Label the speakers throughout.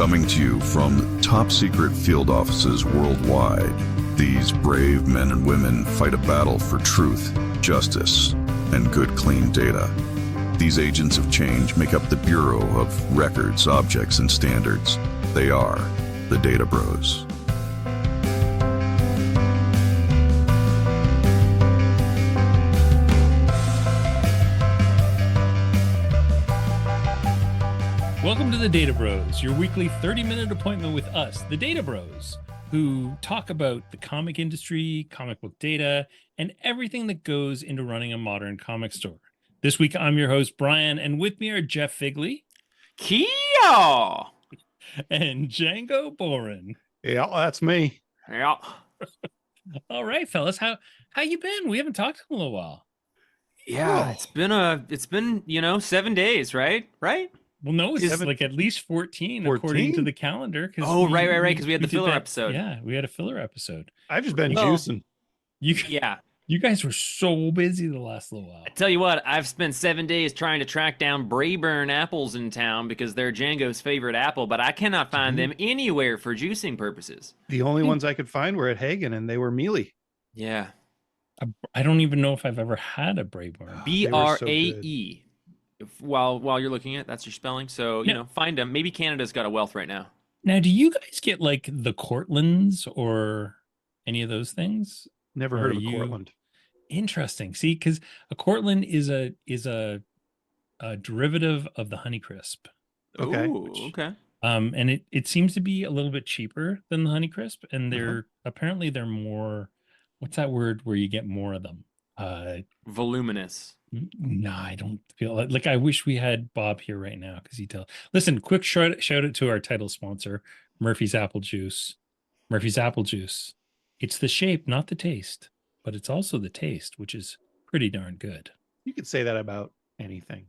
Speaker 1: Coming to you from top secret field offices worldwide, these brave men and women fight a battle for truth, justice, and good clean data. These agents of change make up the Bureau of Records, Objects, and Standards. They are the Data Bros.
Speaker 2: Welcome to the Data Bros, your weekly 30-minute appointment with us, the Data Bros, who talk about the comic industry, comic book data, and everything that goes into running a modern comic store. This week, I'm your host, Brian, and with me are Jeff Figley.
Speaker 3: Kia!
Speaker 2: And Django Boren.
Speaker 4: Yeah, that's me.
Speaker 3: Yeah.
Speaker 2: All right, fellas, how you been? We haven't talked in a little while.
Speaker 3: Yeah, it's been 7 days, right? Right?
Speaker 2: Well, no, it's like at least 14 according to the calendar.
Speaker 3: Oh, right, because we had the filler episode.
Speaker 2: Yeah, we had a filler episode.
Speaker 4: I've just been juicing.
Speaker 2: You guys were so busy the last little while.
Speaker 3: I tell you what, I've spent 7 days trying to track down Brayburn apples in town because they're Django's favorite apple, but I cannot find them anywhere for juicing purposes.
Speaker 4: The only ones I could find were at Hagen, and they were mealy.
Speaker 3: Yeah.
Speaker 2: I don't even know if I've ever had a Brayburn.
Speaker 3: B.R.A.E. While you're looking at it, that's your spelling. So, find them. Maybe Canada's got a wealth right now.
Speaker 2: Now, do you guys get like the Cortlands or any of those things?
Speaker 4: Never heard of a Cortland.
Speaker 2: Interesting. See, because a Cortland is a derivative of the Honeycrisp.
Speaker 4: Okay.
Speaker 3: Ooh, okay.
Speaker 2: And it seems to be a little bit cheaper than the Honeycrisp, and apparently they're more. What's that word where you get more of them?
Speaker 3: Voluminous.
Speaker 2: No, I don't feel like I wish we had Bob here right now because listen, quick shout out to our title sponsor, Murphy's Apple Juice. Murphy's Apple Juice. It's the shape, not the taste, but it's also the taste, which is pretty darn good.
Speaker 4: You could say that about anything.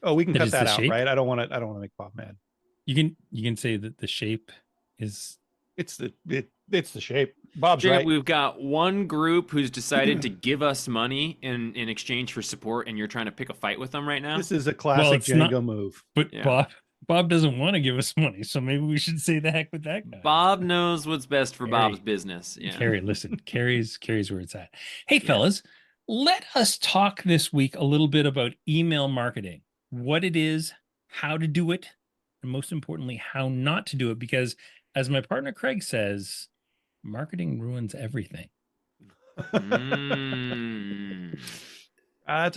Speaker 4: Oh, we can cut that out, right? I don't want to make Bob mad.
Speaker 2: You can say that the shape is
Speaker 4: it's the shape. Bob's
Speaker 3: Jay,
Speaker 4: right.
Speaker 3: We've got one group who's decided to give us money in exchange for support, and you're trying to pick a fight with them right now.
Speaker 4: This is a classic Django move.
Speaker 2: But yeah. Bob doesn't want to give us money, so maybe we should say the heck with that guy.
Speaker 3: Bob knows what's best for Bob's business. Yeah.
Speaker 2: Carrie, listen, Carrie's where it's at. Hey, fellas, let us talk this week a little bit about email marketing, what it is, how to do it, and most importantly, how not to do it. Because as my partner Craig says, marketing ruins everything.
Speaker 4: That's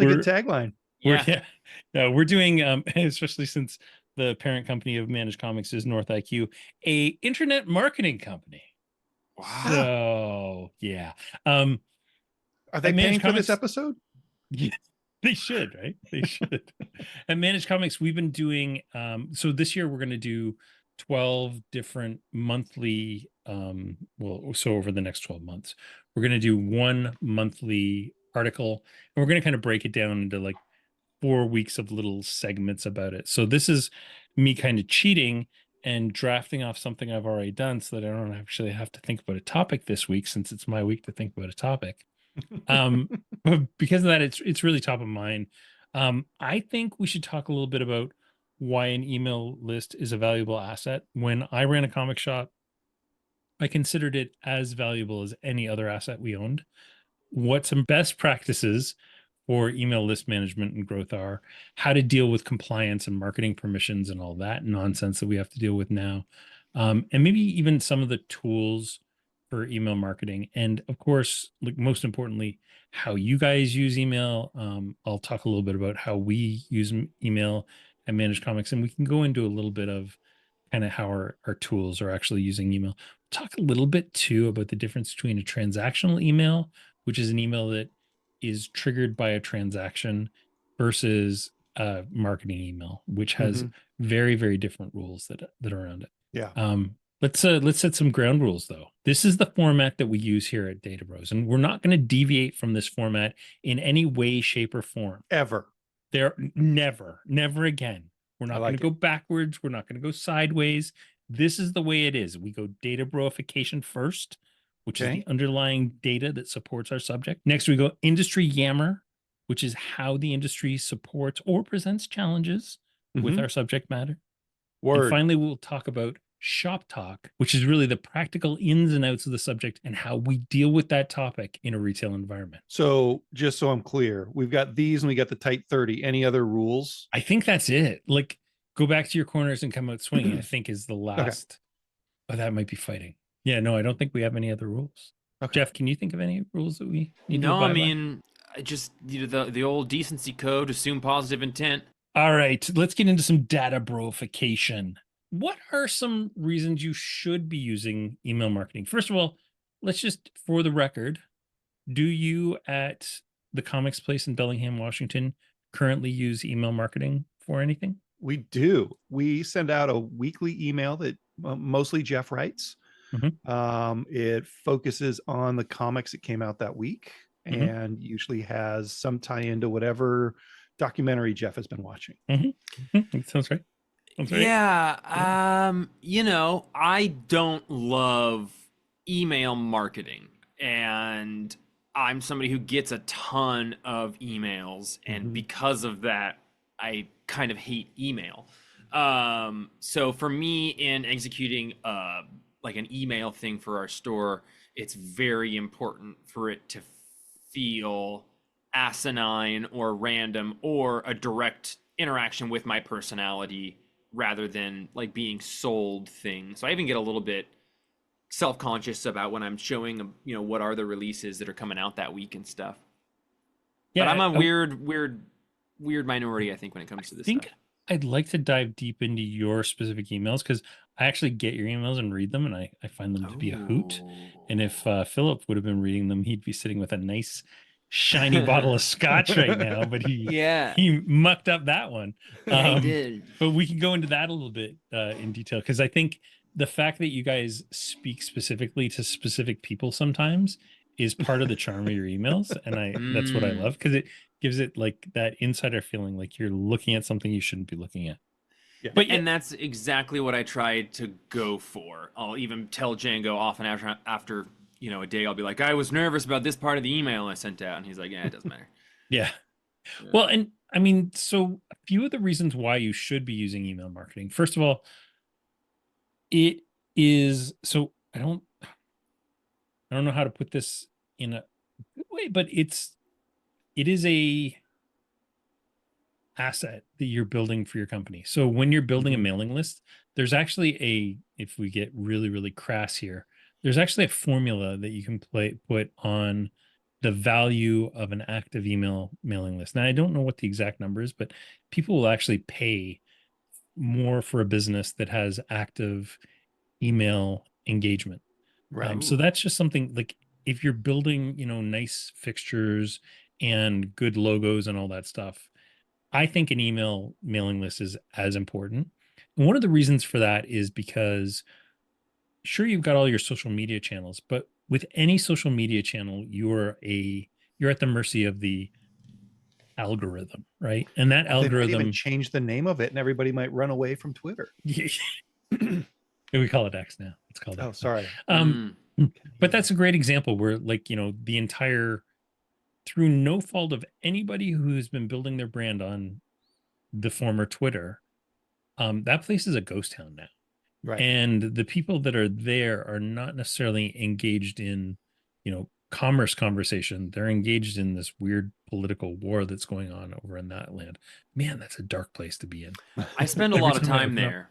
Speaker 4: a good tagline.
Speaker 2: We're doing, especially since the parent company of Managed Comics is North IQ, a internet marketing company.
Speaker 4: Wow.
Speaker 2: So yeah.
Speaker 4: Are they paying for this episode?
Speaker 2: Yeah, they should, right? They should. At Managed Comics, we've been doing, so this year we're going to do 12 different monthly, so over the next 12 months, we're going to do one monthly article, and we're going to kind of break it down into like 4 weeks of little segments about it. So this is me kind of cheating and drafting off something I've already done so that I don't actually have to think about a topic this week, since it's my week to think about a topic. But because of that, it's really top of mind. I think we should talk a little bit about why an email list is a valuable asset. When I ran a comic shop, I considered it as valuable as any other asset we owned. What some best practices for email list management and growth are, how to deal with compliance and marketing permissions and all that nonsense that we have to deal with now. And maybe even some of the tools for email marketing. And of course, like most importantly, how you guys use email. I'll talk a little bit about how we use email at Managed Comics, and we can go into a little bit of kind of how our tools are actually using email. Talk a little bit too about the difference between a transactional email, which is an email that is triggered by a transaction, versus a marketing email, which has very, very different rules that are around it.
Speaker 4: Yeah.
Speaker 2: Let's set some ground rules though. This is the format that we use here at Data Bros, and we're not going to deviate from this format in any way, shape, or form.
Speaker 4: Ever.
Speaker 2: Never again. We're not going to go backwards. We're not going to go sideways. This is the way it is. We go data broification first, which is the underlying data that supports our subject. Next, we go industry yammer, which is how the industry supports or presents challenges with our subject matter. And
Speaker 4: Word.
Speaker 2: finally, we'll talk about shop talk, which is really the practical ins and outs of the subject and how we deal with that topic in a retail environment.
Speaker 4: So just so I'm clear, we've got these and we got the tight 30. Any other rules?
Speaker 2: I think that's it. Like, go back to your corners and come out swinging, I think is the last. Oh, that might be fighting. Yeah, no, I don't think we have any other rules.
Speaker 4: Okay.
Speaker 2: Jeff, can you think of any rules that we need to
Speaker 3: No,
Speaker 2: abide
Speaker 3: I
Speaker 2: by?
Speaker 3: mean, I just the old decency code, assume positive intent.
Speaker 2: All right, let's get into some data broification. What are some reasons you should be using email marketing? First of all, let's just, for the record, do you at the Comics Place in Bellingham, Washington, currently use email marketing for anything?
Speaker 4: We do. We send out a weekly email that mostly Jeff writes. It focuses on the comics that came out that week and usually has some tie into whatever documentary Jeff has been watching.
Speaker 2: Sounds right.
Speaker 3: Yeah. You know, I don't love email marketing, and I'm somebody who gets a ton of emails, and because of that, I kind of hate email. So for me, in executing like an email thing for our store, it's very important for it to feel asinine or random or a direct interaction with my personality rather than like being sold things. So I even get a little bit self-conscious about when I'm showing, you know, what are the releases that are coming out that week and stuff. Yeah, but I'm a weird minority, I think, when it comes to this stuff.
Speaker 2: I'd like to dive deep into your specific emails because I actually get your emails and read them, and I find them to be a hoot. And if Philip would have been reading them, he'd be sitting with a nice shiny bottle of scotch right now, but he mucked up that one.
Speaker 3: He did.
Speaker 2: But we can go into that a little bit in detail, because I think the fact that you guys speak specifically to specific people sometimes is part of the charm of your emails, and that's what I love, because it gives it like that insider feeling, like you're looking at something you shouldn't be looking at.
Speaker 3: Yeah. But and that's exactly what I tried to go for. I'll even tell Django often after you know a day, I'll be like, I was nervous about this part of the email I sent out, and he's like, yeah, it doesn't matter.
Speaker 2: Yeah. Well, and I mean, so a few of the reasons why you should be using email marketing. First of all, it is, so I don't know how to put this in a good way, but it is a asset that you're building for your company. So when you're building a mailing list, there's actually if we get really, really crass here, there's actually a formula that you can put on the value of an active email mailing list. Now, I don't know what the exact number is, but people will actually pay more for a business that has active email engagement. Right. So that's just something, like, if you're building, you know, nice fixtures and good logos and all that stuff, I think an email mailing list is as important. And one of the reasons for that is because, sure, you've got all your social media channels, but with any social media channel, you're at the mercy of the algorithm, right? And that algorithm,
Speaker 4: they might even change the name of it, and everybody might run away from Twitter.
Speaker 2: We call it X now. It's called X.
Speaker 4: Oh, sorry.
Speaker 2: But that's a great example where, like, you know, the entire, through no fault of anybody who's been building their brand on the former Twitter, that place is a ghost town now. Right. And the people that are there are not necessarily engaged in, you know, commerce conversation. They're engaged in this weird political war that's going on over in that land. Man, that's a dark place to be in.
Speaker 3: I spend a lot of time there.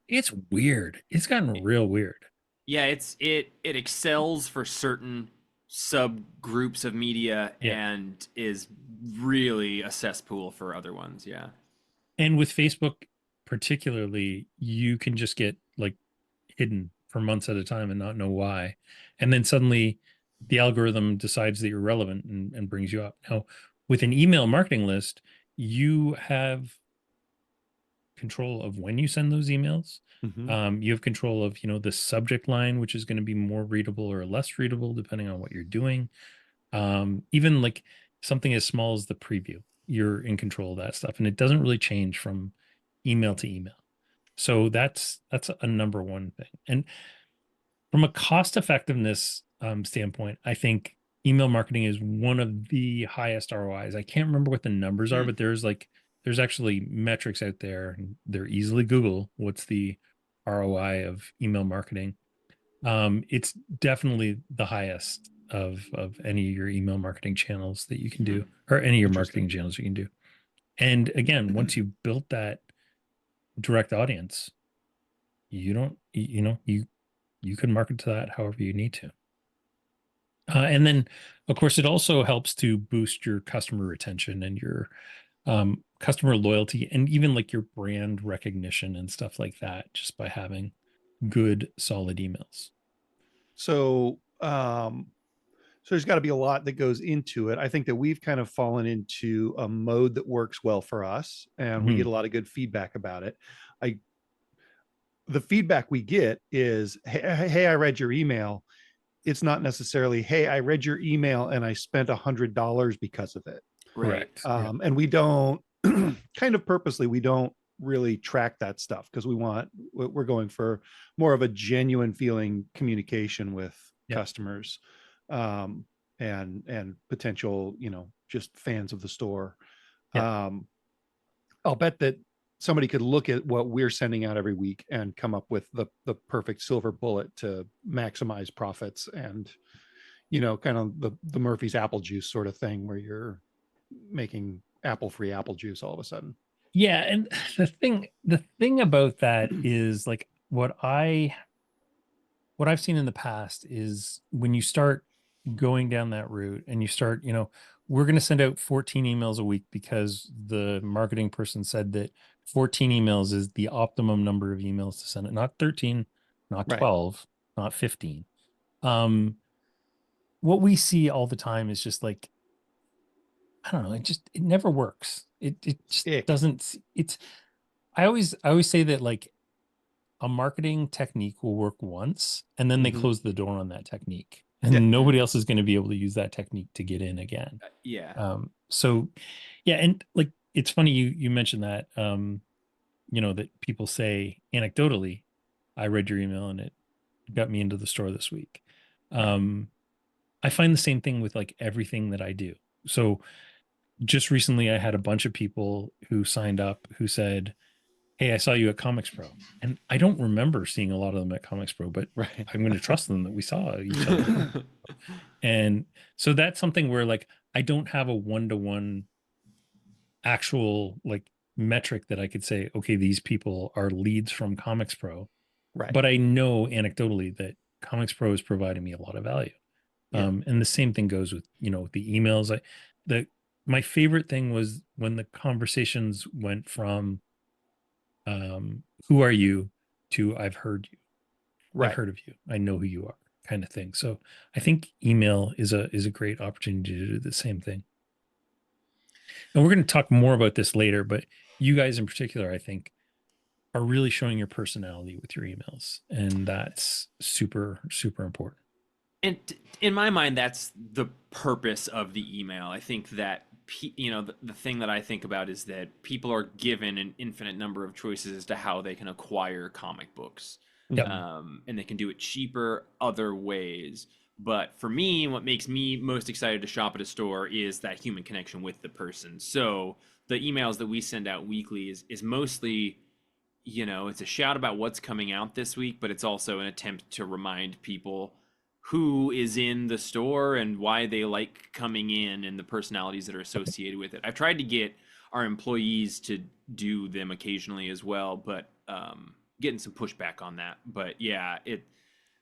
Speaker 2: It's weird. It's gotten real weird.
Speaker 3: Yeah, it excels for certain subgroups of media and is really a cesspool for other ones. Yeah.
Speaker 2: And with Facebook particularly, you can just get like hidden for months at a time and not know why. And then suddenly the algorithm decides that you're relevant and brings you up. Now, with an email marketing list, you have control of when you send those emails. You have control of, you know, the subject line, which is going to be more readable or less readable depending on what you're doing. Even like something as small as the preview, you're in control of that stuff, and it doesn't really change from email to email. So that's a number one thing. And from a cost effectiveness standpoint, I think email marketing is one of the highest ROIs. I can't remember what the numbers are, but there's like there's actually metrics out there, and they're easily Google. What's the ROI of email marketing? It's definitely the highest of any of your email marketing channels that you can do, or any of your marketing channels you can do. And again, once you built that direct audience, you don't, you know, you can market to that however you need to. And then, of course, it also helps to boost your customer retention and your customer loyalty, and even like your brand recognition and stuff like that, just by having good, solid emails.
Speaker 4: So, so there's got to be a lot that goes into it. I think that we've kind of fallen into a mode that works well for us, and we get a lot of good feedback about it. The feedback we get is, hey, I read your email. It's not necessarily, hey, I read your email and I spent $100 because of it.
Speaker 2: Correct.
Speaker 4: And we don't kind of purposely, we don't really track that stuff, because we're going for more of a genuine feeling communication with customers, and potential, just fans of the store. I'll bet that somebody could look at what we're sending out every week and come up with the perfect silver bullet to maximize profits, and kind of the Murphy's apple juice sort of thing, where you're making apple-free apple juice all of a sudden.
Speaker 2: Yeah, and the thing about that is, like, what I've seen in the past is, when you start going down that route and you start, we're going to send out 14 emails a week because the marketing person said that 14 emails is the optimum number of emails to send it, not 13, not 12, not 15. What we see all the time is just like, I don't know, it never works. It just doesn't, I always say that, like, a marketing technique will work once, and then they close the door on that technique, and nobody else is going to be able to use that technique to get in again. So yeah. And like, it's funny you mentioned that, that people say anecdotally, I read your email and it got me into the store this week. I find the same thing with like everything that I do. So just recently I had a bunch of people who signed up who said, hey, I saw you at Comics Pro. And I don't remember seeing a lot of them at Comics Pro, but I'm going to trust them that we saw each other. And so that's something where, like, I don't have a one-to-one actual like metric that I could say, okay, these people are leads from Comics Pro. But I know anecdotally that Comics Pro is providing me a lot of value. And the same thing goes with, the emails. My favorite thing was when the conversations went from, who are you, to I've heard you. I've heard of you. I know who you are, kind of thing. So I think email is a great opportunity to do the same thing. And we're going to talk more about this later, but you guys in particular, I think, are really showing your personality with your emails, and that's super, super important.
Speaker 3: And in my mind, that's the purpose of the email. I think that, the thing that I think about is that people are given an infinite number of choices as to how they can acquire comic books. And they can do it cheaper other ways. But for me, what makes me most excited to shop at a store is that human connection with the person. So the emails that we send out weekly is mostly, it's a shout about what's coming out this week, but it's also an attempt to remind people who is in the store and why they like coming in, and the personalities that are associated with it. I've tried to get our employees to do them occasionally as well, but getting some pushback on that. But yeah,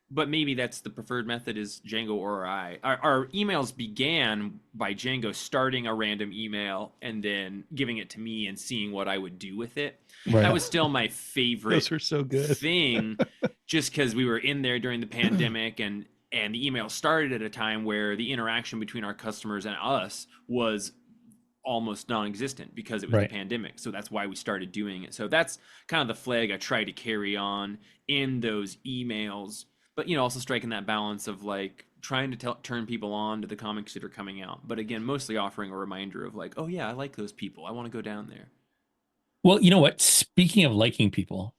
Speaker 3: but maybe that's the preferred method, is Django or I. Our emails began by Django starting a random email and then giving it to me and seeing what I would do with it. That was still my favorite
Speaker 4: Those are so good.
Speaker 3: thing, just because we were in there during the pandemic, and the email started at a time where the interaction between our customers and us was almost non-existent because it was the pandemic. So that's why we started doing it. So that's kind of the flag I try to carry on in those emails, but also striking that balance of like trying to turn people on to the comics that are coming out, but again, mostly offering a reminder of like, oh yeah, I like those people, I want to go down there.
Speaker 2: Well, you know what, speaking of liking people,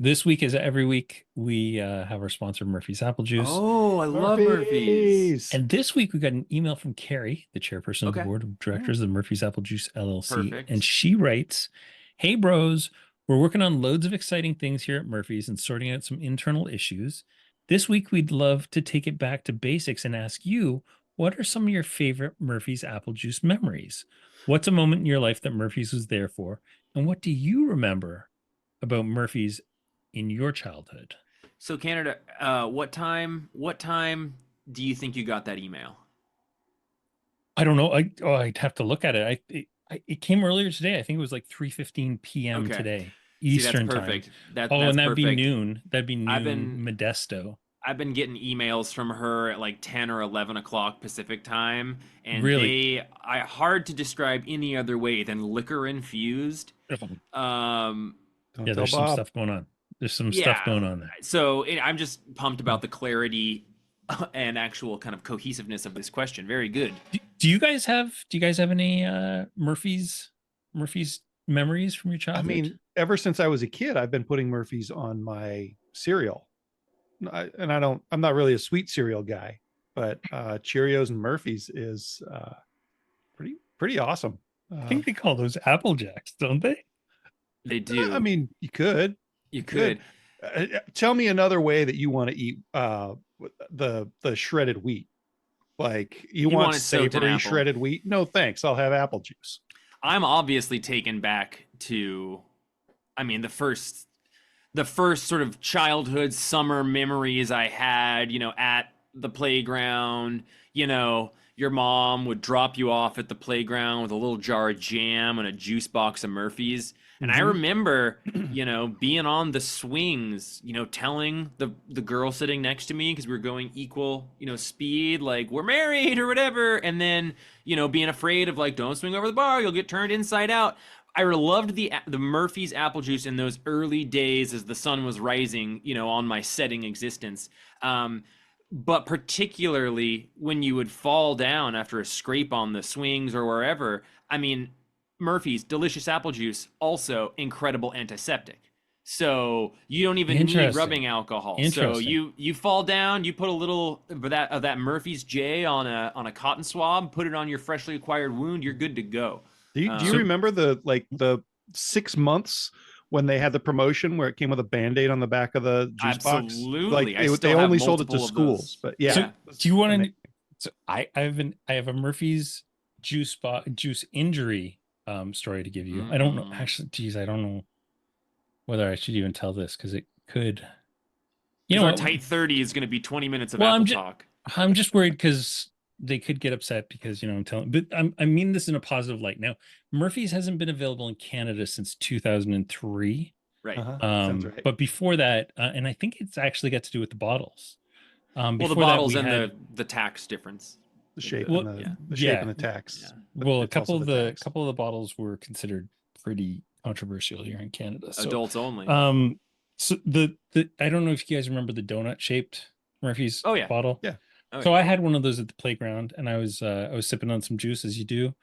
Speaker 2: This week, as every week, we have our sponsor, Murphy's Apple Juice.
Speaker 3: Oh, I love Murphy's.
Speaker 2: And this week, we got an email from Carrie, the chairperson of the
Speaker 3: Okay.
Speaker 2: board of directors of Murphy's Apple Juice LLC.
Speaker 3: Perfect.
Speaker 2: And she writes, "Hey, bros, we're working on loads of exciting things here at Murphy's and sorting out some internal issues. This week, we'd love to take it back to basics and ask you, what are some of your favorite Murphy's Apple Juice memories? What's a moment in your life that Murphy's was there for? And what do you remember about Murphy's in your childhood?"
Speaker 3: So Canada, what time do you think you got that email?
Speaker 2: I don't know. I'd have to look at it. It came earlier today. I think it was like 3:15 p.m.
Speaker 3: Okay.
Speaker 2: today,
Speaker 3: See, that's
Speaker 2: Eastern
Speaker 3: perfect.
Speaker 2: time.
Speaker 3: That's
Speaker 2: and that'd be
Speaker 3: perfect.
Speaker 2: noon. That'd be noon
Speaker 3: been-
Speaker 2: Modesto.
Speaker 3: I've been getting emails from her at like 10 or 11 o'clock Pacific time, and
Speaker 2: Really?
Speaker 3: hard to describe any other way than liquor infused.
Speaker 4: Don't
Speaker 2: Yeah,
Speaker 4: tell
Speaker 2: there's some
Speaker 4: Bob.
Speaker 2: stuff going on. There's some stuff going on there.
Speaker 3: So I'm just pumped about the clarity and actual kind of cohesiveness of this question. Very good.
Speaker 2: Do you guys have any Murphy's memories from your
Speaker 4: I
Speaker 2: childhood?
Speaker 4: mean, ever since I was a kid, I've been putting Murphy's on my cereal. I'm not really a sweet cereal guy, but Cheerios and Murphy's is pretty awesome.
Speaker 2: I think they call those Apple Jacks, don't they?
Speaker 3: They do.
Speaker 4: I mean, you could.
Speaker 3: You could.
Speaker 4: Tell me another way that you want to eat the shredded wheat. Like you want
Speaker 3: it soaked in
Speaker 4: savory
Speaker 3: apple.
Speaker 4: shredded wheat? No, thanks. I'll have apple juice.
Speaker 3: I'm obviously taken back to, I mean, the first sort of childhood summer memories I had, at the playground. Your mom would drop you off at the playground with a little jar of jam and a juice box of Murphy's. And I remember, being on the swings, telling the girl sitting next to me, because we were going equal, speed, like we're married or whatever. And then, being afraid of like, don't swing over the bar, you'll get turned inside out. I loved the Murphy's apple juice in those early days as the sun was rising, on my setting existence. But particularly when you would fall down after a scrape on the swings or wherever, I mean, Murphy's delicious apple juice, also incredible antiseptic. So you don't even need rubbing alcohol. So you fall down, you put a little of that Murphy's J on a cotton swab, put it on your freshly acquired wound, you're good to go.
Speaker 4: Do you remember the 6 months when they had the promotion where it came with a Band-Aid on the back of the juice box?
Speaker 3: Absolutely.
Speaker 4: Like they only sold it to schools, but yeah.
Speaker 2: So do you want to? So I have a Murphy's juice injury story to give you. I don't know. Actually, geez, I don't know whether I should even tell this because it could.
Speaker 3: Our tight 30 is going to be 20 minutes of talk.
Speaker 2: I'm just worried because they could get upset because I'm telling, but I mean this in a positive light. Now, Murphy's hasn't been available in Canada since 2003.
Speaker 3: Right.
Speaker 4: Sounds right.
Speaker 2: But before that, and I think it's actually got to do with the bottles.
Speaker 3: Well, the bottles and the tax difference.
Speaker 4: The shape and the shape and the tax.
Speaker 3: Yeah.
Speaker 2: Well, a couple of the bottles were considered pretty controversial here in Canada. So,
Speaker 3: adults only.
Speaker 2: So the I don't know if you guys remember the donut shaped Murphy's bottle.
Speaker 4: Yeah.
Speaker 2: So I had one of those at the playground, and I was sipping on some juice as you do,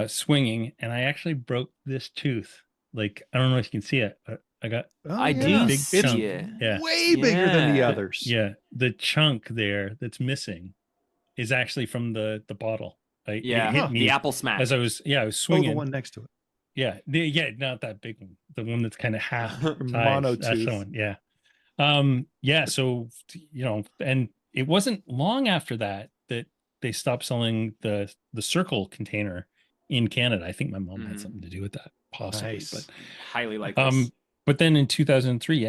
Speaker 2: swinging, and I actually broke this tooth. Like I don't know if you can see it. I got
Speaker 3: I do
Speaker 2: big
Speaker 3: see
Speaker 2: chunk.
Speaker 3: it.
Speaker 2: Yeah,
Speaker 4: way bigger than the others.
Speaker 2: yeah. The chunk there that's missing is actually from the bottle. Like,
Speaker 3: yeah,
Speaker 2: it hit me
Speaker 3: the apple smack.
Speaker 2: as I was swinging.
Speaker 4: Oh, the one next to it.
Speaker 2: Yeah, not that big one. The one that's kind of half
Speaker 4: Mono
Speaker 2: That's the
Speaker 4: tooth.
Speaker 2: one. Yeah. So and it wasn't long after that they stopped selling the circle container in Canada. I think my mom had something to do with that, possibly.
Speaker 4: Nice.
Speaker 2: But
Speaker 3: highly likely.
Speaker 2: but then in 2003,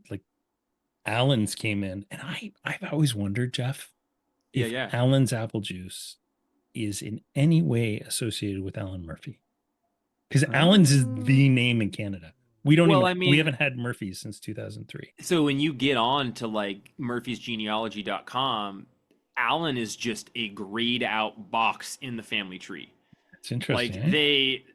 Speaker 2: like Allen's came in, and I've always wondered, Jeff, if Allen's apple juice is in any way associated with Alan Murphy. Because Allen's is the name in Canada. We haven't had Murphy's since 2003.
Speaker 3: So when you get on to like murphysgenealogy.com, Allen is just a grayed out box in the family tree.
Speaker 2: It's interesting.
Speaker 3: Like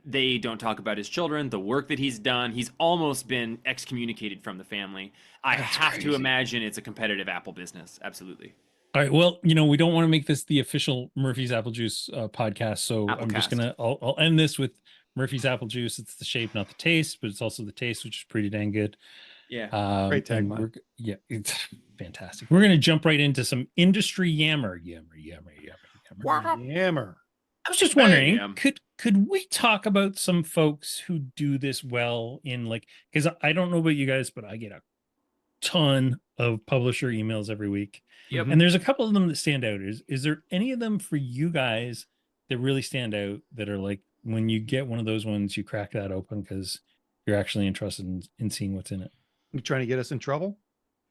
Speaker 3: they don't talk about his children, the work that he's done. He's almost been excommunicated from the family. That's have to imagine it's a competitive apple business. Absolutely.
Speaker 2: All right. Well, we don't want to make this the official Murphy's Apple Juice podcast. So I'm just I'll end this with Murphy's Apple Juice. It's the shape, not the taste, but it's also the taste, which is pretty dang good.
Speaker 3: Yeah.
Speaker 4: Great
Speaker 2: And
Speaker 4: tagline.
Speaker 2: it's fantastic. We're gonna jump right into some industry yammer.
Speaker 4: Yammer.
Speaker 2: I was just wondering,
Speaker 3: Bam.
Speaker 2: could we talk about some folks who do this well in like, because I don't know about you guys, but I get a ton of publisher emails every week.
Speaker 3: Yep.
Speaker 2: And there's a couple of them that stand out. Is there any of them for you guys that really stand out that are like when you get one of those ones, you crack that open because you're actually interested in seeing what's in it?
Speaker 4: You trying to get us in trouble?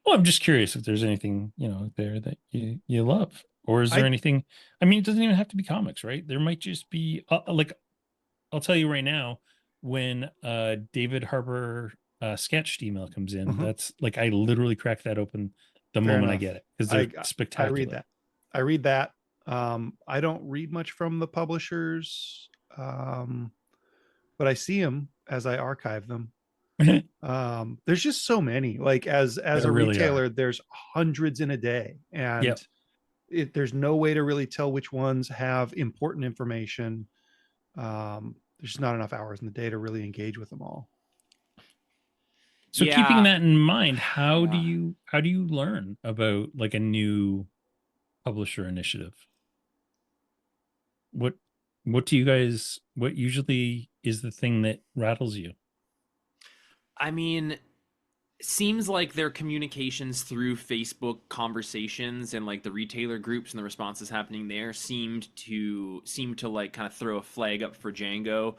Speaker 2: Well, I'm just curious if there's anything, there that you love, or is there
Speaker 4: I
Speaker 2: anything? I mean, it doesn't even have to be comics, right? There might just be like, I'll tell you right now, when David Harbour sketched email comes in, that's like I literally crack that open the
Speaker 4: Fair
Speaker 2: moment I
Speaker 4: enough.
Speaker 2: get it because they're
Speaker 4: I
Speaker 2: spectacular.
Speaker 4: I read that. I don't read much from the publishers, but I see them as I archive them. There's just so many. Like as
Speaker 2: There
Speaker 4: a
Speaker 2: really
Speaker 4: retailer, there's hundreds in a day, and there's no way to really tell which ones have important information. There's just not enough hours in the day to really engage with them all.
Speaker 2: So keeping
Speaker 3: Yeah.
Speaker 2: that in mind, how do
Speaker 3: Yeah.
Speaker 2: you learn about like a new publisher initiative? What do you guys, what usually is the thing that rattles you?
Speaker 3: I mean, seems like their communications through Facebook conversations and like the retailer groups and the responses happening there seem to like kind of throw a flag up for Django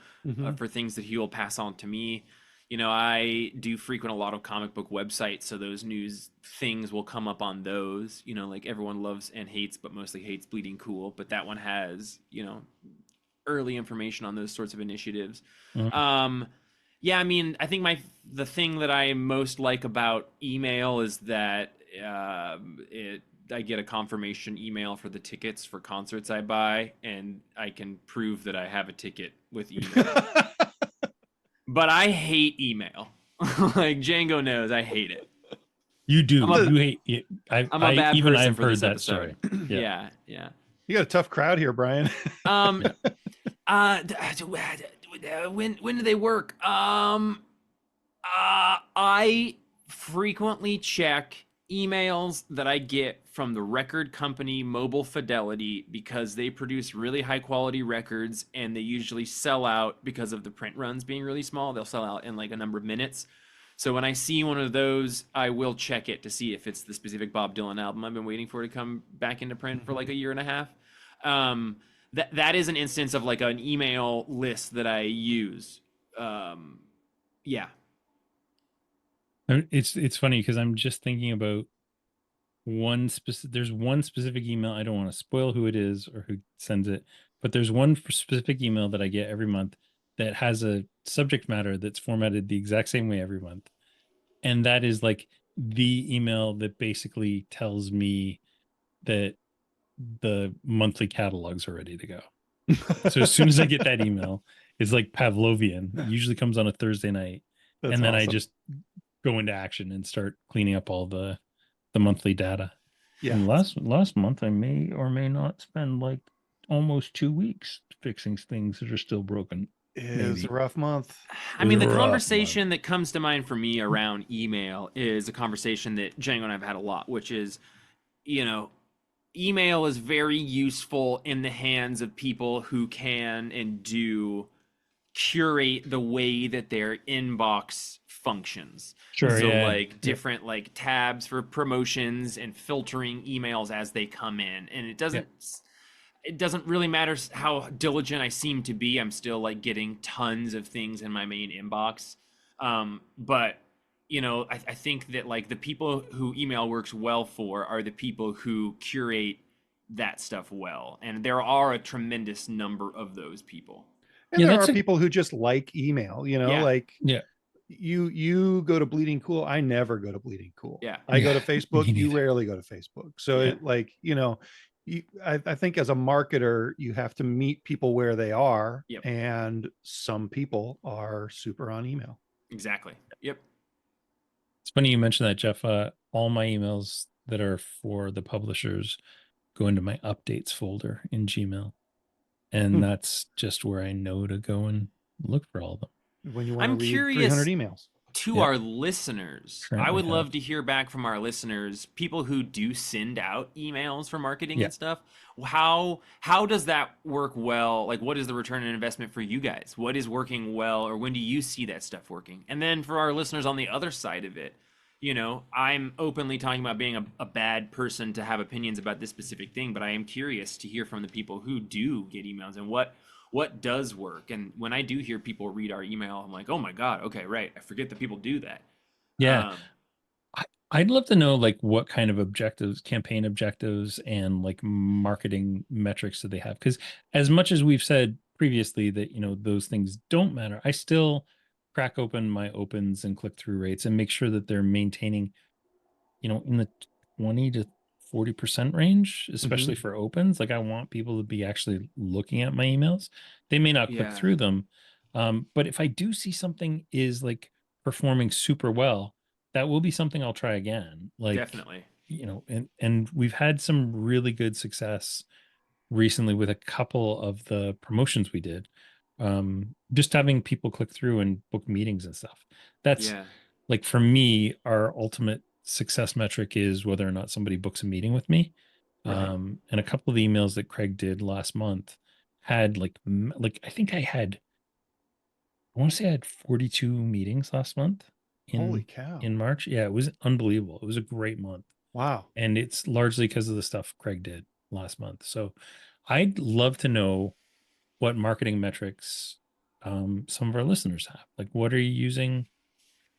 Speaker 3: for things that he will pass on to me. You know, I do frequent a lot of comic book websites, so those news things will come up on those. You know, like everyone loves and hates, but mostly hates Bleeding Cool. But that one has, early information on those sorts of initiatives. Yeah, I mean, I think the thing that I most like about email is that I get a confirmation email for the tickets for concerts I buy, and I can prove that I have a ticket with email. But I hate email. Like Django knows, I hate it.
Speaker 2: You do.
Speaker 3: I'm
Speaker 2: You hate it.
Speaker 3: I'm a bad
Speaker 2: even
Speaker 3: person
Speaker 2: I've
Speaker 3: for
Speaker 2: heard
Speaker 3: this
Speaker 2: that
Speaker 3: episode.
Speaker 2: story.
Speaker 3: Yeah.
Speaker 4: You got a tough crowd here, Brian.
Speaker 3: When do they work? I frequently check emails that I get from the record company Mobile Fidelity because they produce really high quality records and they usually sell out because of the print runs being really small. They'll sell out in like a number of minutes. So when I see one of those, I will check it to see if it's the specific Bob Dylan album I've been waiting for to come back into print for like a year and a half. That is an instance of like an email list that I use. Yeah.
Speaker 2: It's funny because I'm just thinking about there's one specific email. I don't want to spoil who it is or who sends it, but there's one specific email that I get every month that has a subject matter that's formatted the exact same way every month. And that is like the email that basically tells me that the monthly catalogs are ready to go. So as soon as I get that email, it's like Pavlovian. It usually comes on a Thursday night.
Speaker 4: That's
Speaker 2: And then I
Speaker 4: awesome.
Speaker 2: just go into action and start cleaning up all the monthly data.
Speaker 4: Yeah.
Speaker 2: And last month I may or may not spend like almost 2 weeks fixing things that are still broken.
Speaker 4: It was a rough month.
Speaker 3: I mean, the conversation that comes to mind for me around email is a conversation that Django and I've had a lot, which is, email is very useful in the hands of people who can and do curate the way that their inbox functions.
Speaker 2: Sure.
Speaker 3: So
Speaker 2: yeah,
Speaker 3: like different like tabs for promotions and filtering emails as they come in. And it doesn't really matter how diligent I seem to be. I'm still like getting tons of things in my main inbox. But I think that like the people who email works well for are the people who curate that stuff well. And there are a tremendous number of those people.
Speaker 4: And there are people who just like email, like you go to Bleeding Cool. I never go to Bleeding Cool.
Speaker 3: Yeah.
Speaker 4: I go to Facebook. You rarely go to Facebook. So I think as a marketer, you have to meet people where they are.
Speaker 3: Yep.
Speaker 4: And some people are super on email.
Speaker 3: Exactly. Yep.
Speaker 2: It's funny you mentioned that, Jeff. All my emails that are for the publishers go into my updates folder in Gmail. And that's just where I know to go and look for all of them.
Speaker 4: When you want to read 300 emails.
Speaker 3: to
Speaker 2: Yep.
Speaker 3: our listeners, I
Speaker 2: Currently
Speaker 3: would
Speaker 2: have.
Speaker 3: love to hear back from our listeners, people who do send out emails for marketing
Speaker 2: Yeah.
Speaker 3: and stuff. How does that work well? Like, what is the return on investment for you guys? What is working well, or when do you see that stuff working? And then for our listeners on the other side of it, you know, I'm openly talking about being a bad person to have opinions about this specific thing, but I am curious to hear from the people who do get emails and what does work. And when I do hear people read our email, I'm like, oh my God, okay, right. I forget that people do that.
Speaker 2: Yeah. I'd love to know like what kind of objectives, campaign objectives and like marketing metrics do they have? Because as much as we've said previously that, you know, those things don't matter, I still crack open my opens and click-through rates and make sure that they're maintaining, you know, in the 20 to 40% range, especially for opens. Like I want people to be actually looking at my emails. They may not click
Speaker 3: Yeah,
Speaker 2: through them. But if I do see something is like performing super well, that will be something I'll try again. Like,
Speaker 3: definitely.
Speaker 2: you know, and we've had some really good success recently with a couple of the promotions we did. Just having people click through and book meetings and stuff. That's
Speaker 3: Yeah,
Speaker 2: like for me, our ultimate success metric is whether or not somebody books a meeting with me.
Speaker 3: right.
Speaker 2: And a couple of the emails that Craig did last month had like I think I want to say I had 42 meetings last month
Speaker 4: Holy
Speaker 2: in
Speaker 4: cow.
Speaker 2: in March. Yeah, it was unbelievable. It was a great month.
Speaker 4: Wow.
Speaker 2: And it's largely because of the stuff Craig did last month. So I'd love to know what marketing metrics some of our listeners have. Like, what are you using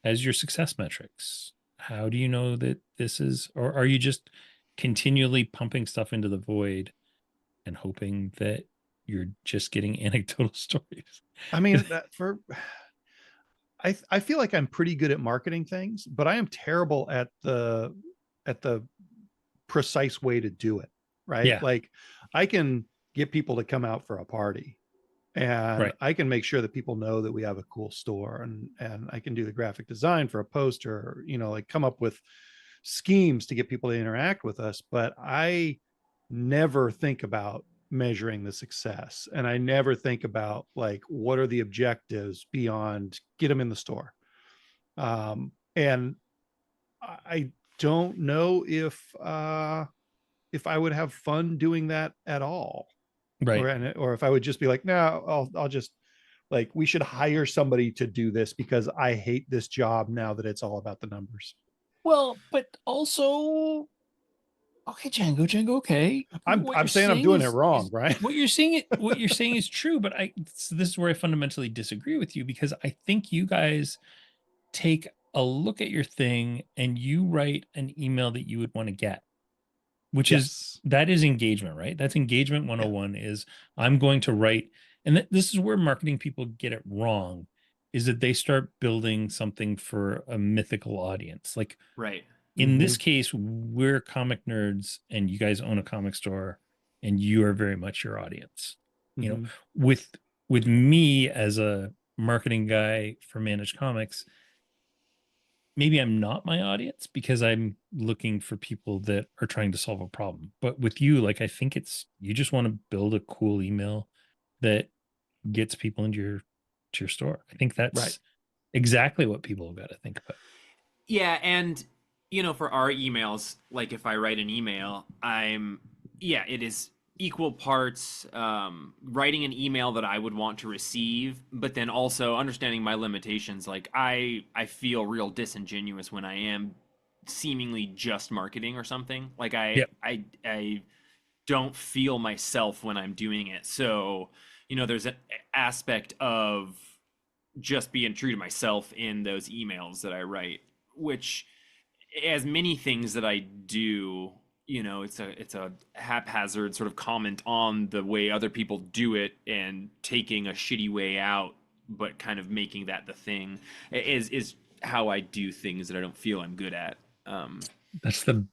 Speaker 2: as your success metrics? How do you know that this is, or are you just continually pumping stuff into the void and hoping that you're just getting anecdotal stories?
Speaker 4: I mean, I feel like I'm pretty good at marketing things, but I am terrible at the precise way to do it. Right.
Speaker 2: Yeah,
Speaker 4: Like I can get people to come out for a party and
Speaker 2: right.
Speaker 4: I can make sure that people know that we have a cool store and I can do the graphic design for a poster, you know, like come up with schemes to get people to interact with us. But I never think about measuring the success. And I never think about like, what are the objectives beyond get them in the store? And I don't know if I would have fun doing that at all,
Speaker 2: Right.
Speaker 4: or if I would just be like, no, I'll just like, we should hire somebody to do this because I hate this job now that it's all about the numbers.
Speaker 2: Well, but also, okay, Django, okay. What
Speaker 4: I'm
Speaker 2: you're
Speaker 4: saying I'm
Speaker 2: saying
Speaker 4: doing it wrong,
Speaker 2: is
Speaker 4: right?
Speaker 2: what you're saying is true, but so this is where I fundamentally disagree with you because I think you guys take a look at your thing and you write an email that you would want to get, which is
Speaker 4: Yes.
Speaker 2: that is engagement, right? That's engagement
Speaker 4: Yeah.
Speaker 2: 101 is I'm going to write, and this is where marketing people get it wrong, is that they start building something for a mythical audience. Like
Speaker 3: Right.
Speaker 2: in this
Speaker 4: Mhm.
Speaker 2: case, we're comic nerds and you guys own a comic store and you are very much your audience. You know,
Speaker 4: Mhm.
Speaker 2: with me as a marketing guy for Managed Comics, maybe I'm not my audience because I'm looking for people that are trying to solve a problem. But with you, like I think it's you just want to build a cool email that gets people into your store. I think
Speaker 4: Right.
Speaker 2: that's exactly what people have got to think about.
Speaker 3: Yeah, and you know, for our emails, like if I write an email, yeah, it is equal parts writing an email that I would want to receive, but then also understanding my limitations. Like I feel real disingenuous when I am seemingly just marketing or something. Like
Speaker 2: Yep.
Speaker 3: I don't feel myself when I'm doing it. So, you know, there's an aspect of just being true to myself in those emails that I write, which as many things that I do, you know, it's a haphazard sort of comment on the way other people do it and taking a shitty way out, but kind of making that the thing is how I do things that I don't feel I'm good at.
Speaker 2: That's the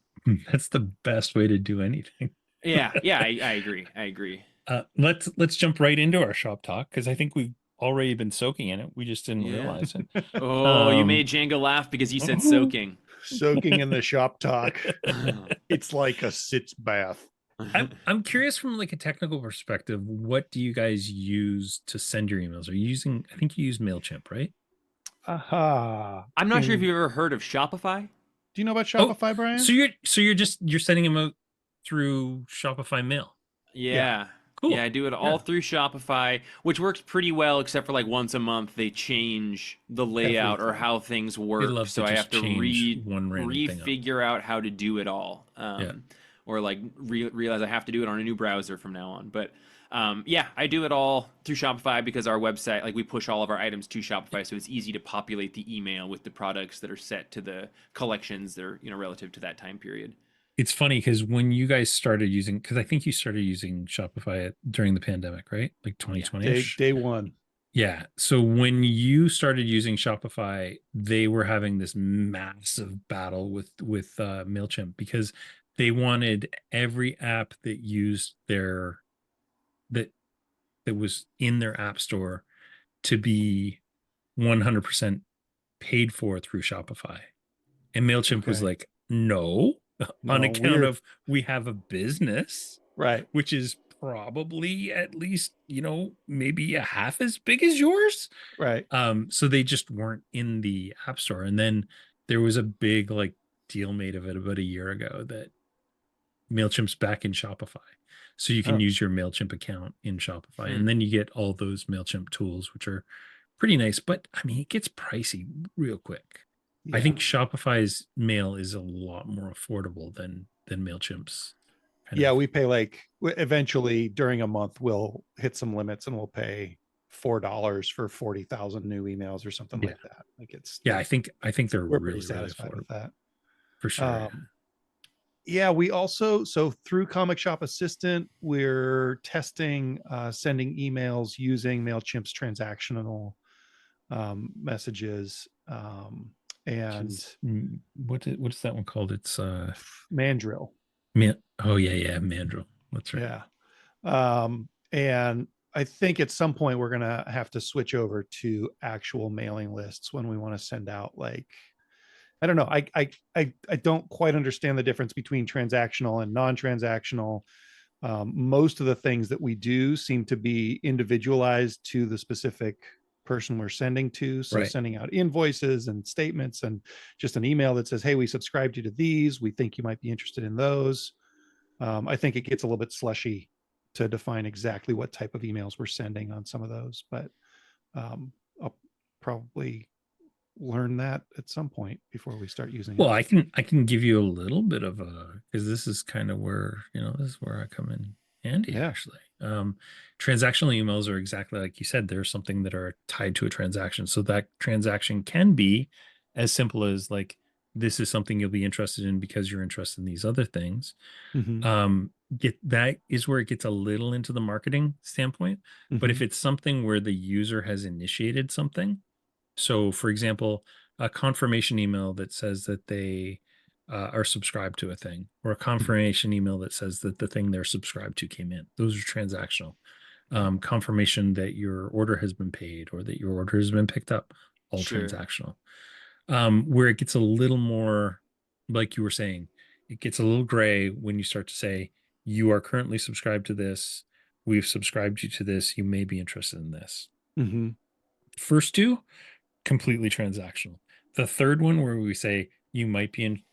Speaker 2: that's the best way to do anything.
Speaker 3: Yeah, I agree. I agree.
Speaker 2: Let's jump right into our shop talk because I think we've already been soaking in it. We just didn't
Speaker 3: Yeah.
Speaker 2: realize it.
Speaker 3: Oh, you
Speaker 2: Um,
Speaker 3: made Django laugh because you said soaking.
Speaker 4: Soaking in the shop talk. It's like a sitz bath.
Speaker 2: I'm curious from like a technical perspective, what do you guys use to send your emails? Are you using? I think you use Mailchimp, right?
Speaker 4: Aha.
Speaker 3: I'm not sure if
Speaker 4: Do
Speaker 3: you've ever heard of Shopify.
Speaker 4: you know about
Speaker 2: Oh,
Speaker 4: Shopify, Brian?
Speaker 2: so you're sending them out through Shopify Mail.
Speaker 4: Yeah.
Speaker 3: Yeah. Yeah,
Speaker 2: Cool.
Speaker 3: I do it
Speaker 2: Yeah.
Speaker 3: all through Shopify, which works pretty well, except for like once a month they change the layout or
Speaker 4: Everything.
Speaker 3: how things
Speaker 2: They
Speaker 3: work.
Speaker 2: love to
Speaker 3: So I
Speaker 2: just
Speaker 3: have to
Speaker 2: change one random thing up.
Speaker 3: refigure out how to do it all.
Speaker 2: Yeah.
Speaker 3: Or like realize I have to do it on a new browser from now on. But yeah, I do it all through Shopify because our website, like we push all of our items to Shopify, so it's easy to populate the email with the products that are set to the collections that are, you know, relative to that time period.
Speaker 2: It's funny because when you guys started using, because I think you started using Shopify during the pandemic, right? Like
Speaker 3: Oh yeah.
Speaker 2: 2020-ish.
Speaker 4: Day one.
Speaker 2: Yeah. So when you started using Shopify, they were having this massive battle with Mailchimp because they wanted every app that used that that was in their app store to be 100% paid for through Shopify. And Mailchimp was
Speaker 4: Okay.
Speaker 2: like, no, on
Speaker 4: No,
Speaker 2: account
Speaker 4: we're
Speaker 2: of we have a business,
Speaker 4: right.
Speaker 2: which is probably at least, maybe a half as big as yours.
Speaker 4: Right.
Speaker 2: So they just weren't in the app store. And then there was a big like deal made of it about a year ago that MailChimp's back in Shopify. So you can
Speaker 4: Oh,
Speaker 2: use your MailChimp account in Shopify.
Speaker 3: Hmm.
Speaker 2: And then you get all those MailChimp tools, which are pretty nice. But I mean, it gets pricey real quick. I
Speaker 4: yeah.
Speaker 2: think Shopify's mail is a lot more affordable than MailChimp's kind
Speaker 4: Yeah,
Speaker 2: of.
Speaker 4: we pay like eventually during a month we'll hit some limits and we'll pay $4 for 40,000 new emails or something
Speaker 2: Yeah.
Speaker 4: like that. Like
Speaker 2: Yeah, I think they're
Speaker 4: we're pretty
Speaker 2: really, really
Speaker 4: satisfied with
Speaker 2: affordable
Speaker 4: that.
Speaker 2: for sure.
Speaker 4: Yeah, we also so through Comic Shop Assistant, we're testing sending emails using Mailchimp's transactional messages and
Speaker 2: What is that one called? It's
Speaker 4: Mandrill.
Speaker 2: oh yeah, Mandrill. That's right.
Speaker 4: Yeah. And I think at some point we're gonna have to switch over to actual mailing lists when we want to send out like I don't know. I don't quite understand the difference between transactional and non-transactional. Most of the things that we do seem to be individualized to the specific person we're sending to. So
Speaker 2: Right.
Speaker 4: sending out invoices and statements and just an email that says, hey, we subscribed you to these. We think you might be interested in those. I think it gets a little bit slushy to define exactly what type of emails we're sending on some of those, but I'll probably learn that at some point before we start using
Speaker 2: Well,
Speaker 4: it.
Speaker 2: I can give you a little bit of a because this is kind of where this is where I come in handy
Speaker 4: Yeah.
Speaker 2: actually. Transactional emails are exactly like you said. They're something that are tied to a transaction, so that transaction can be as simple as like this is something you'll be interested in because you're interested in these other things.
Speaker 4: Mm-hmm.
Speaker 2: Get that is where it gets a little into the marketing standpoint. But
Speaker 4: Mm-hmm.
Speaker 2: if it's something where the user has initiated something, so for example, a confirmation email that says that they are subscribed to a thing, or a confirmation email that says that the thing they're subscribed to came in, those are transactional.
Speaker 4: Right.
Speaker 2: Confirmation that your order has been paid or that your order has been picked up, all
Speaker 3: Sure.
Speaker 2: transactional. Where it gets a little more, like you were saying, it gets a little gray when you start to say, you are currently subscribed to this. We've subscribed you to this. You may be interested in this.
Speaker 4: Mm-hmm.
Speaker 2: First two, completely transactional. The third one, where we say you might be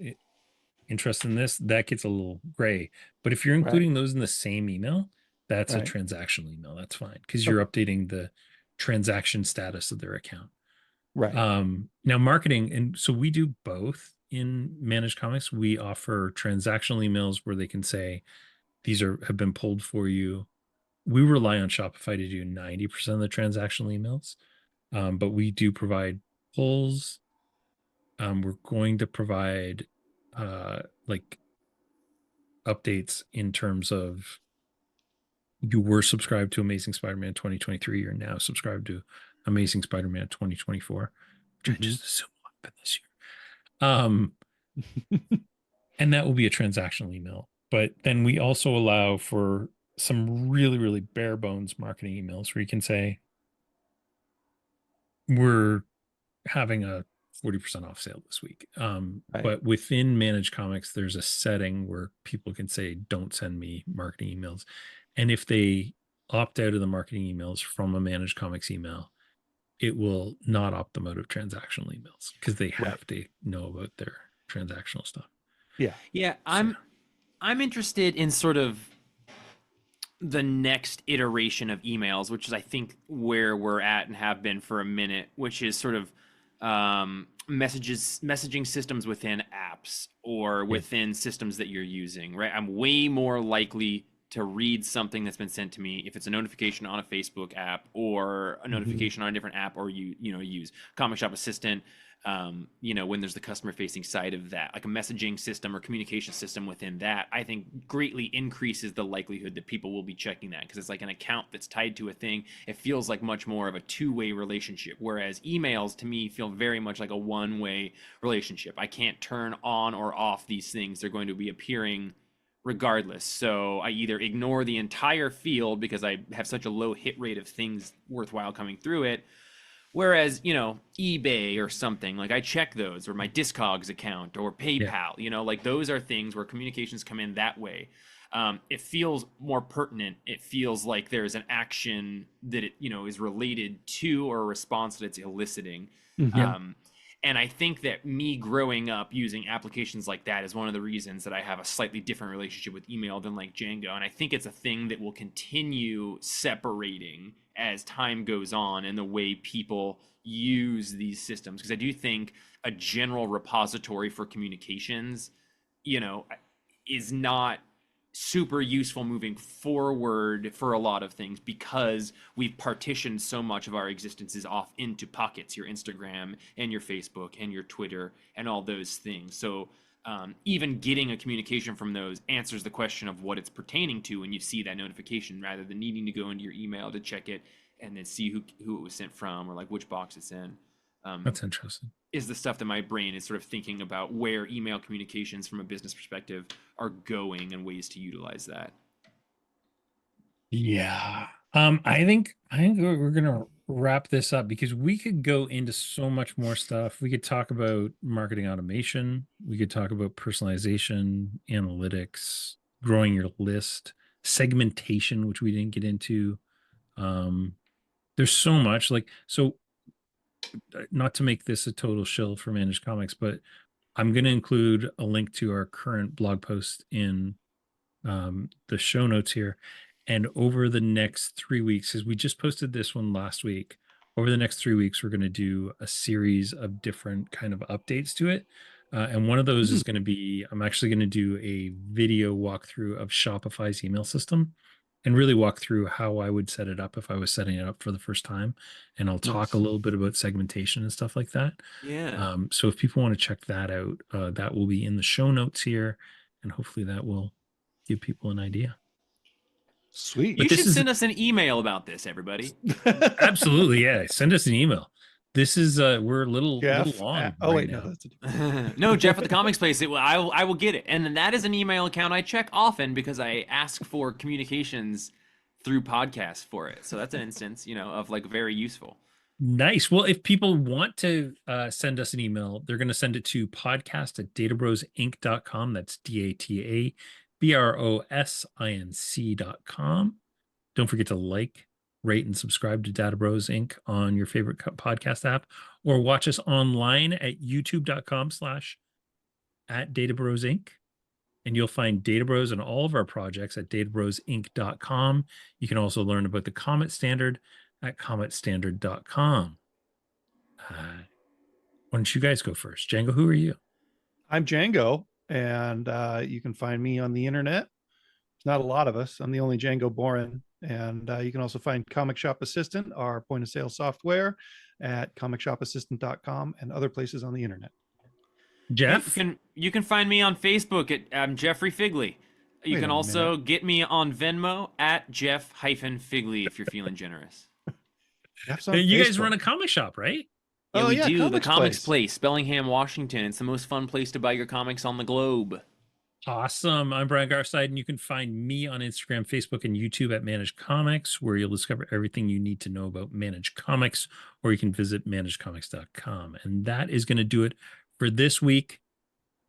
Speaker 2: interested in this, that gets a little gray. But if you're
Speaker 4: Right.
Speaker 2: including those in the same email, that's a
Speaker 4: Right.
Speaker 2: transactional email. That's fine because you're updating the transaction status of their account.
Speaker 4: Right.
Speaker 2: Now marketing, and so we do both in Managed Comics. We offer transactional emails where they can say these have been pulled for you. We rely on Shopify to do 90% of the transactional emails, but we do provide pulls. We're going to provide like updates in terms of you were subscribed to Amazing Spider-Man 2023. You're now subscribed to Amazing Spider-Man 2024, which I
Speaker 4: Mm-hmm.
Speaker 2: just assume will happen this year. And that will be a transactional email. But then we also allow for some really, really bare bones marketing emails where you can say, we're having a 40% off sale this week.
Speaker 4: Right.
Speaker 2: But within Managed Comics, there's a setting where people can say, don't send me marketing emails. And if they opt out of the marketing emails from a Managed Comics email it will not opt them out of transactional emails because they have
Speaker 4: Right.
Speaker 2: to know about their transactional stuff.
Speaker 4: Yeah.
Speaker 3: Yeah,
Speaker 2: So-
Speaker 3: I'm interested in sort of the next iteration of emails, which is I think where we're at and have been for a minute, which is sort of messaging systems within apps or within systems that you're using, right? I'm way more likely to read something that's been sent to me if it's a notification on a Facebook app or a notification on a different app, or use Comic Shop Assistant, when there's the customer facing side of that, like a messaging system or communication system within that, I think greatly increases the likelihood that people will be checking that because it's like an account that's tied to a thing. It feels like much more of a two-way relationship, whereas emails to me feel very much like a one-way relationship. I can't turn on or off these things. They're going to be appearing regardless. So I either ignore the entire field because I have such a low hit rate of things worthwhile coming through it. Whereas, eBay or something, like I check those, or my Discogs account or PayPal, like those are things where communications come in that way. It feels more pertinent. It feels like there's an action that it, is related to, or a response that it's eliciting. And I think that me growing up using applications like that is one of the reasons that I have a slightly different relationship with email than like Django. And I think it's a thing that will continue separating as time goes on and the way people use these systems. Because I do think a general repository for communications, is not super useful moving forward for a lot of things because we've partitioned so much of our existences off into pockets, your Instagram and your Facebook and your Twitter and all those things. So even getting a communication from those answers the question of what it's pertaining to when you see that notification, rather than needing to go into your email to check it and then see who it was sent from or like which box it's in.
Speaker 2: That's interesting.
Speaker 3: Is the stuff that my brain is sort of thinking about where email communications from a business perspective are going and ways to utilize that.
Speaker 2: Yeah. I think we're gonna wrap this up because we could go into so much more stuff. We could talk about marketing automation. We could talk about personalization, analytics, growing your list, segmentation, which we didn't get into. There's so much not to make this a total shill for Managed Comics, but I'm going to include a link to our current blog post in the show notes here. And over the next 3 weeks, because we just posted this one last week, over the next 3 weeks, we're going to do a series of different kind of updates to it. And one of those is going to be, I'm actually going to do a video walkthrough of Shopify's email system and really walk through how I would set it up if I was setting it up for the first time. And I'll talk a little bit about segmentation and stuff like that.
Speaker 3: Yeah.
Speaker 2: So if people want to check that out, that will be in the show notes here. And hopefully that will give people an idea.
Speaker 4: Sweet.
Speaker 3: You should send us an email about this, everybody.
Speaker 2: Absolutely. Yeah. Send us an email. This is we're a little long.
Speaker 4: No, that's a
Speaker 3: No, Jeff at the Comics Place. I will get it, and that is an email account I check often because I ask for communications through podcasts for it. So that's an instance, of like very useful.
Speaker 2: Nice. Well, if people want to send us an email, they're going to send it to podcast@databrosinc.com. That's DATABROSINC.com. Don't forget to like, rate, and subscribe to Data Bros Inc. on your favorite podcast app, or watch us online at youtube.com/@databrosinc. And you'll find Data Bros and all of our projects at databrosinc.com. You can also learn about the Comet Standard at cometstandard.com. Why don't you guys go first? Django, who are you?
Speaker 4: I'm Django, and you can find me on the internet. There's not a lot of us. I'm the only Django Boren. And you can also find Comic Shop Assistant, our point of sale software, at comicshopassistant.com and other places on the internet.
Speaker 2: Jeff?
Speaker 3: You can find me on Facebook at Jeffrey Figley. You can also get me on Venmo at Jeff-Figley if you're feeling generous.
Speaker 2: You guys run a comic shop, right?
Speaker 3: Yeah, we do. The Comics Place, Bellingham, Washington. It's the most fun place to buy your comics on the globe.
Speaker 2: Awesome. I'm Brian Garside, and you can find me on Instagram, Facebook, and YouTube at Managed Comics, where you'll discover everything you need to know about Managed Comics, or you can visit managedcomics.com. And that is going to do it for this week.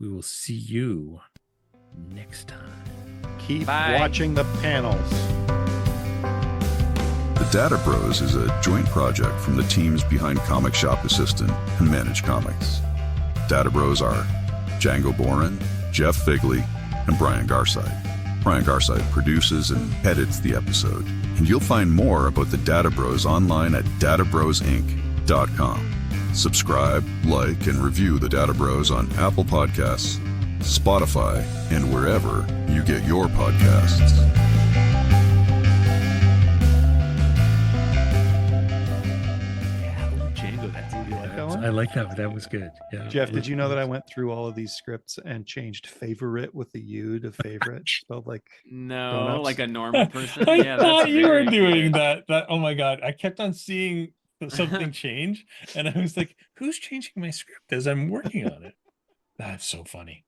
Speaker 2: We will see you next time.
Speaker 4: Keep watching the panels.
Speaker 1: The Data Bros is a joint project from the teams behind Comic Shop Assistant and Manage Comics. Data Bros are Django Boren, Jeff Figley, and Brian Garside. Brian Garside produces and edits the episode. And you'll find more about the Data Bros online at databrosinc.com. Subscribe, like, and review the Data Bros on Apple Podcasts, Spotify, and wherever you get your podcasts.
Speaker 3: Django, that's
Speaker 4: You like that one?
Speaker 2: I like that. That was good. Yeah.
Speaker 4: Jeff, did you know that I went through all of these scripts and changed favorite with the U to favorite? Spelled like
Speaker 3: no,
Speaker 4: donuts?
Speaker 3: like a normal person.
Speaker 2: I
Speaker 3: Yeah,
Speaker 2: thought
Speaker 3: that's
Speaker 2: you were
Speaker 3: very
Speaker 2: doing
Speaker 3: good.
Speaker 2: that. Oh my God. I kept on seeing something change and I was like, who's changing my script as I'm working on it? That's so funny.